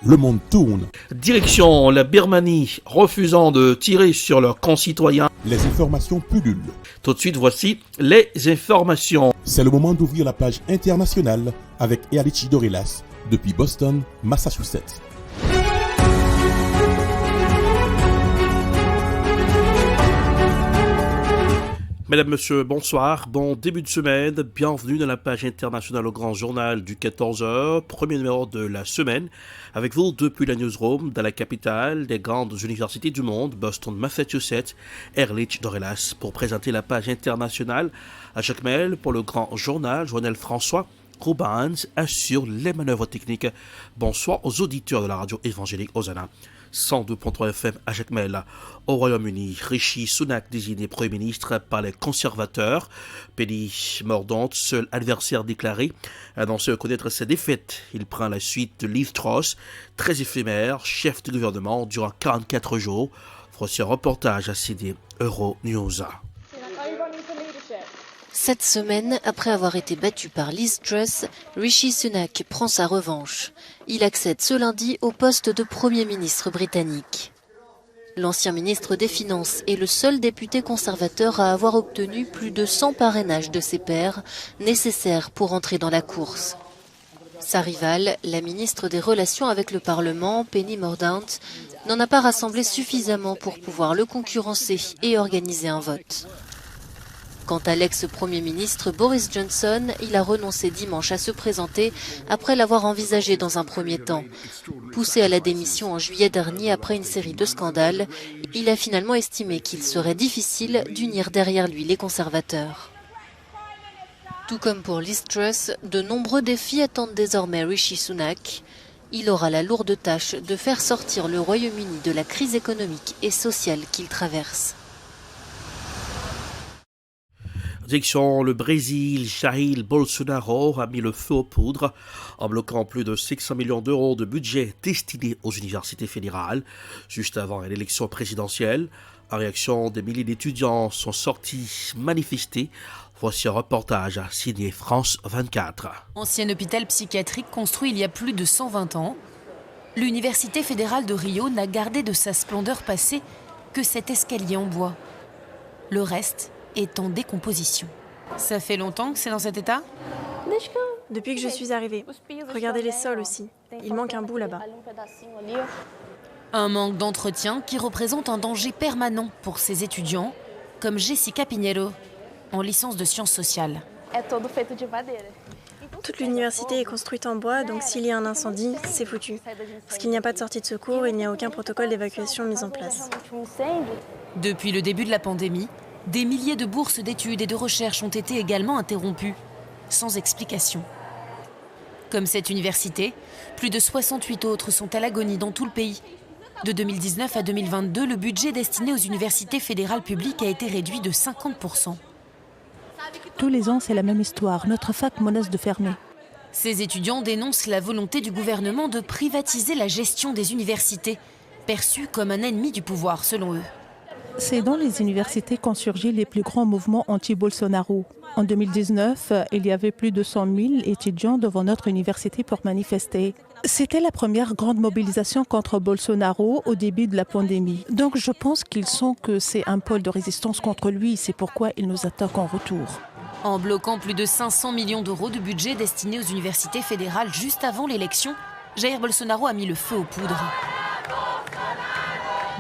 le monde tourne. Direction la Birmanie, refusant de tirer sur leurs concitoyens. Les informations pullulent. Tout de suite, voici les informations. C'est le moment d'ouvrir la page internationale avec Erlich Dorelas depuis Boston, Massachusetts. Mesdames, Messieurs, bonsoir, bon début de semaine, bienvenue dans la page internationale au grand journal du 14h, premier numéro de la semaine, avec vous depuis la newsroom dans la capitale des grandes universités du monde, Boston, Massachusetts, Erlich Dorelas, pour présenter la page internationale à chaque mail pour le grand journal, Joël François Rubans assure les manœuvres techniques. Bonsoir aux auditeurs de la radio évangélique Hosanna. 102.3 FM à Jacmel. Au Royaume-Uni, Rishi Sunak désigné Premier ministre par les conservateurs. Penny Mordaunt, seul adversaire déclaré, annoncé connaître ses défaites. Il prend la suite de Liz Truss, très éphémère, chef du gouvernement durant 44 jours. Voici un reportage à CD Euronews. Cette semaine, après avoir été battu par Liz Truss, Rishi Sunak prend sa revanche. Il accède ce lundi au poste de Premier ministre britannique. L'ancien ministre des Finances est le seul député conservateur à avoir obtenu plus de 100 parrainages de ses pairs, nécessaires pour entrer dans la course. Sa rivale, la ministre des Relations avec le Parlement, Penny Mordaunt, n'en a pas rassemblé suffisamment pour pouvoir le concurrencer et organiser un vote. Quant à l'ex-premier ministre Boris Johnson, il a renoncé dimanche à se présenter après l'avoir envisagé dans un premier temps. Poussé à la démission en juillet dernier après une série de scandales, il a finalement estimé qu'il serait difficile d'unir derrière lui les conservateurs. Tout comme pour Liz Truss, de nombreux défis attendent désormais Rishi Sunak. Il aura la lourde tâche de faire sortir le Royaume-Uni de la crise économique et sociale qu'il traverse. Direction le Brésil, Jair Bolsonaro a mis le feu aux poudres en bloquant plus de 600 millions d'euros de budget destiné aux universités fédérales juste avant l'élection présidentielle. En réaction, des milliers d'étudiants sont sortis manifester. Voici un reportage signé France 24. Ancien hôpital psychiatrique construit il y a plus de 120 ans, l'Université fédérale de Rio n'a gardé de sa splendeur passée que cet escalier en bois. Le reste est en décomposition. Ça fait longtemps que c'est dans cet état ? Depuis que je suis arrivée. Regardez les sols aussi. Il manque un bout là-bas. Un manque d'entretien qui représente un danger permanent pour ces étudiants, comme Jessica Pinheiro, en licence de sciences sociales. Toute l'université est construite en bois, donc s'il y a un incendie, c'est foutu. Parce qu'il n'y a pas de sortie de secours et il n'y a aucun protocole d'évacuation mis en place. Depuis le début de la pandémie, des milliers de bourses d'études et de recherche ont été également interrompues, sans explication. Comme cette université, plus de 68 autres sont à l'agonie dans tout le pays. De 2019 à 2022, le budget destiné aux universités fédérales publiques a été réduit de 50%. Tous les ans, c'est la même histoire. Notre fac menace de fermer. Ces étudiants dénoncent la volonté du gouvernement de privatiser la gestion des universités, perçue comme un ennemi du pouvoir selon eux. C'est dans les universités qu'ont surgi les plus grands mouvements anti-Bolsonaro. En 2019, il y avait plus de 100 000 étudiants devant notre université pour manifester. C'était la première grande mobilisation contre Bolsonaro au début de la pandémie. Donc je pense qu'ils sentent que c'est un pôle de résistance contre lui. C'est pourquoi ils nous attaquent en retour. En bloquant plus de 500 millions d'euros de budget destiné aux universités fédérales juste avant l'élection, Jair Bolsonaro a mis le feu aux poudres.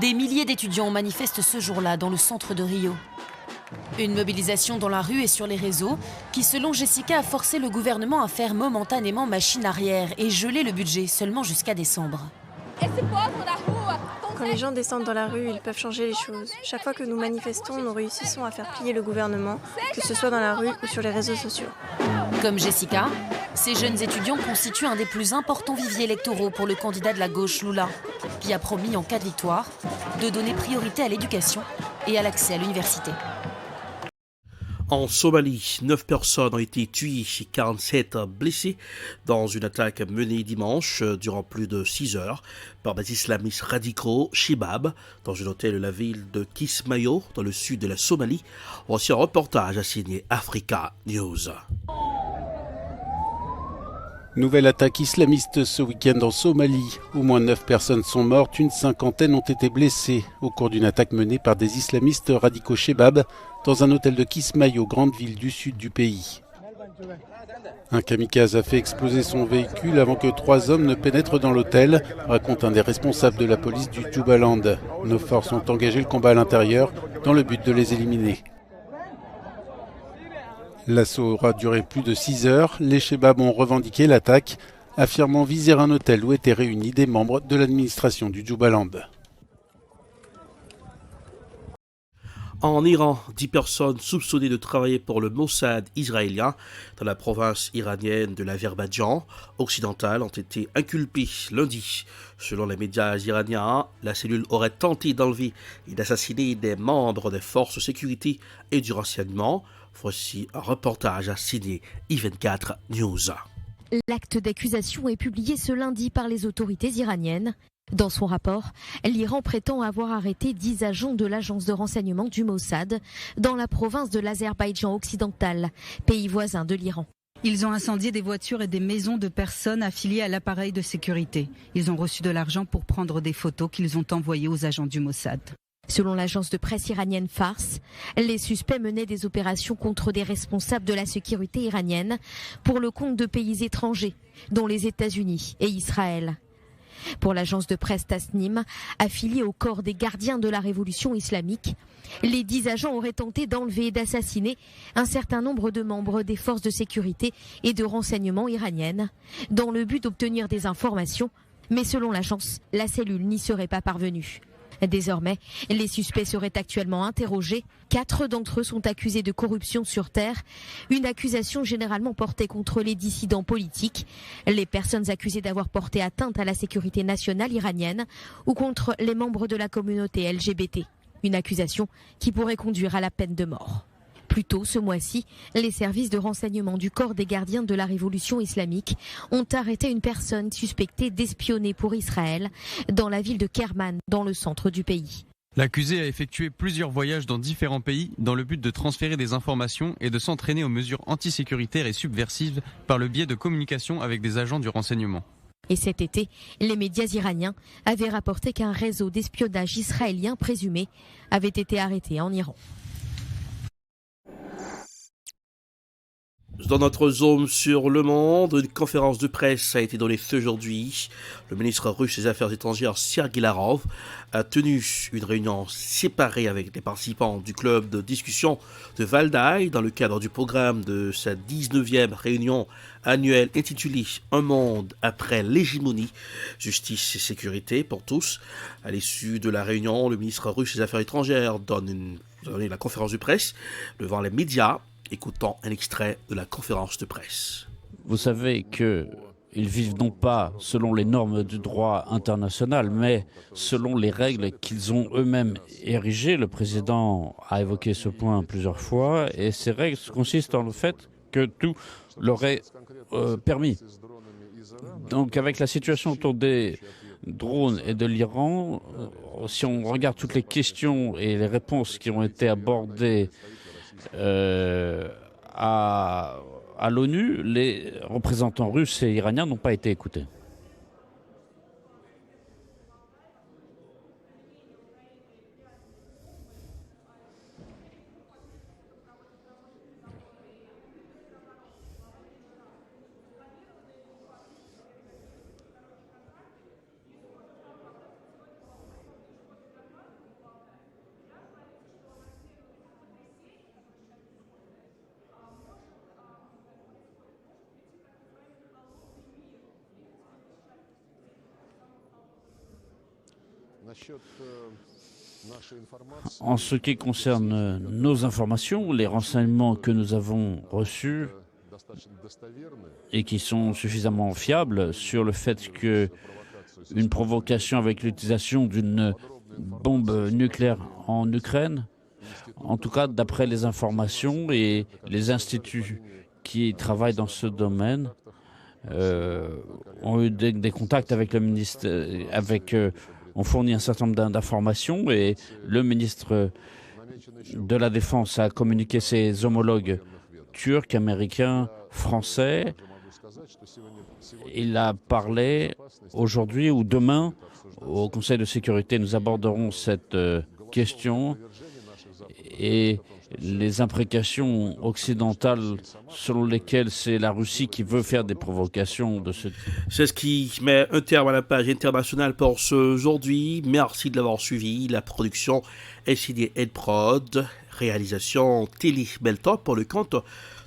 Des milliers d'étudiants manifestent ce jour-là dans le centre de Rio. Une mobilisation dans la rue et sur les réseaux qui, selon Jessica, a forcé le gouvernement à faire momentanément machine arrière et geler le budget seulement jusqu'à décembre. Quand les gens descendent dans la rue, ils peuvent changer les choses. Chaque fois que nous manifestons, nous réussissons à faire plier le gouvernement, que ce soit dans la rue ou sur les réseaux sociaux. Comme Jessica, ces jeunes étudiants constituent un des plus importants viviers électoraux pour le candidat de la gauche, Lula, qui a promis, en cas de victoire, de donner priorité à l'éducation et à l'accès à l'université. En Somalie, 9 personnes ont été tuées et 47 blessées dans une attaque menée dimanche durant plus de 6 heures par des islamistes radicaux Shebab dans un hôtel de la ville de Kismayo dans le sud de la Somalie. Voici un reportage signé Africa News. Nouvelle attaque islamiste ce week-end en Somalie. Au moins 9 personnes sont mortes, une cinquantaine ont été blessées au cours d'une attaque menée par des islamistes radicaux Shebab dans un hôtel de Kismayo, grande ville du sud du pays. Un kamikaze a fait exploser son véhicule avant que 3 hommes ne pénètrent dans l'hôtel, raconte un des responsables de la police du Jubaland. Nos forces ont engagé le combat à l'intérieur dans le but de les éliminer. L'assaut aura duré plus de 6 heures. Les Shebab ont revendiqué l'attaque, affirmant viser un hôtel où étaient réunis des membres de l'administration du Jubaland. En Iran, 10 personnes soupçonnées de travailler pour le Mossad israélien dans la province iranienne de l'Azerbaïdjan occidental ont été inculpées lundi. Selon les médias iraniens, la cellule aurait tenté d'enlever et d'assassiner des membres des forces de sécurité et du renseignement. Voici un reportage signé I24 News. L'acte d'accusation est publié ce lundi par les autorités iraniennes. Dans son rapport, l'Iran prétend avoir arrêté 10 agents de l'agence de renseignement du Mossad dans la province de l'Azerbaïdjan occidental, pays voisin de l'Iran. Ils ont incendié des voitures et des maisons de personnes affiliées à l'appareil de sécurité. Ils ont reçu de l'argent pour prendre des photos qu'ils ont envoyées aux agents du Mossad. Selon l'agence de presse iranienne Fars, les suspects menaient des opérations contre des responsables de la sécurité iranienne pour le compte de pays étrangers, dont les États-Unis et Israël. Pour l'agence de presse Tasnim, affiliée au corps des gardiens de la révolution islamique, les 10 agents auraient tenté d'enlever et d'assassiner un certain nombre de membres des forces de sécurité et de renseignement iraniennes, dans le but d'obtenir des informations, mais selon l'agence, la cellule n'y serait pas parvenue. Désormais, les suspects seraient actuellement interrogés. 4 d'entre eux sont accusés de corruption sur terre, une accusation généralement portée contre les dissidents politiques, les personnes accusées d'avoir porté atteinte à la sécurité nationale iranienne ou contre les membres de la communauté LGBT. Une accusation qui pourrait conduire à la peine de mort. Plus tôt ce mois-ci, les services de renseignement du corps des gardiens de la révolution islamique ont arrêté une personne suspectée d'espionner pour Israël dans la ville de Kerman, dans le centre du pays. L'accusé a effectué plusieurs voyages dans différents pays dans le but de transférer des informations et de s'entraîner aux mesures antisécuritaires et subversives par le biais de communication avec des agents du renseignement. Et cet été, les médias iraniens avaient rapporté qu'un réseau d'espionnage israélien présumé avait été arrêté en Iran. Dans notre zone sur le monde, une conférence de presse a été donnée aujourd'hui. Le ministre russe des Affaires étrangères, Sergei Lavrov, a tenu une réunion séparée avec les participants du club de discussion de Valdai dans le cadre du programme de sa 19e réunion annuelle intitulée « Un monde après l'hégémonie, justice et sécurité pour tous ». À l'issue de la réunion, le ministre russe des Affaires étrangères donne la conférence de presse devant les médias. Écoutons un extrait de la conférence de presse. Vous savez qu'ils vivent non pas selon les normes du droit international, mais selon les règles qu'ils ont eux-mêmes érigées. Le président a évoqué ce point plusieurs fois, et ces règles consistent dans le fait que tout leur est permis. Donc avec la situation autour des drones et de l'Iran, si on regarde toutes les questions et les réponses qui ont été abordées à l'ONU, les représentants russes et iraniens n'ont pas été écoutés. En ce qui concerne nos informations, les renseignements que nous avons reçus et qui sont suffisamment fiables sur le fait qu'une provocation avec l'utilisation d'une bombe nucléaire en Ukraine, en tout cas d'après les informations et les instituts qui travaillent dans ce domaine, ont eu des contacts avec le ministre, on fournit un certain nombre d'informations et le ministre de la Défense a communiqué ses homologues turcs, américains, français Il a parlé aujourd'hui ou demain au Conseil de sécurité. Nous aborderons cette question et les imprécations occidentales selon lesquelles c'est la Russie qui veut faire des provocations de ce type. C'est ce qui met un terme à la page internationale pour ce aujourd'hui. Merci de l'avoir suivi. La production SID Prod, réalisation Télé Beltop pour le compte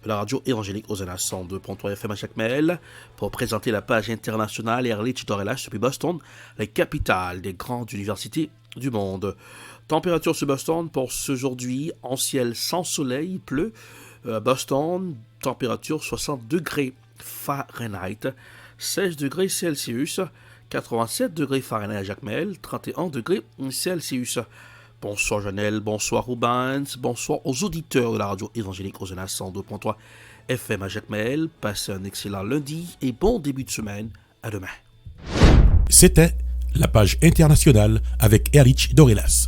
de la radio évangélique Hosanna 102.3 FM à Jacmel pour présenter la page internationale Erlich Dorelas depuis Boston, la capitale des grandes universités du monde. Température sur Boston pour ce aujourd'hui, en ciel sans soleil, il pleut. À Boston, température 60 degrés Fahrenheit, 16 degrés Celsius, 87 degrés Fahrenheit à Jacmel, 31 degrés Celsius. Bonsoir Janelle, bonsoir Rubens, bonsoir aux auditeurs de la radio évangélique Hosanna 102.3 FM à Jacmel. Passez un excellent lundi et bon début de semaine. À demain. C'était la page internationale avec Erlich Dorelas.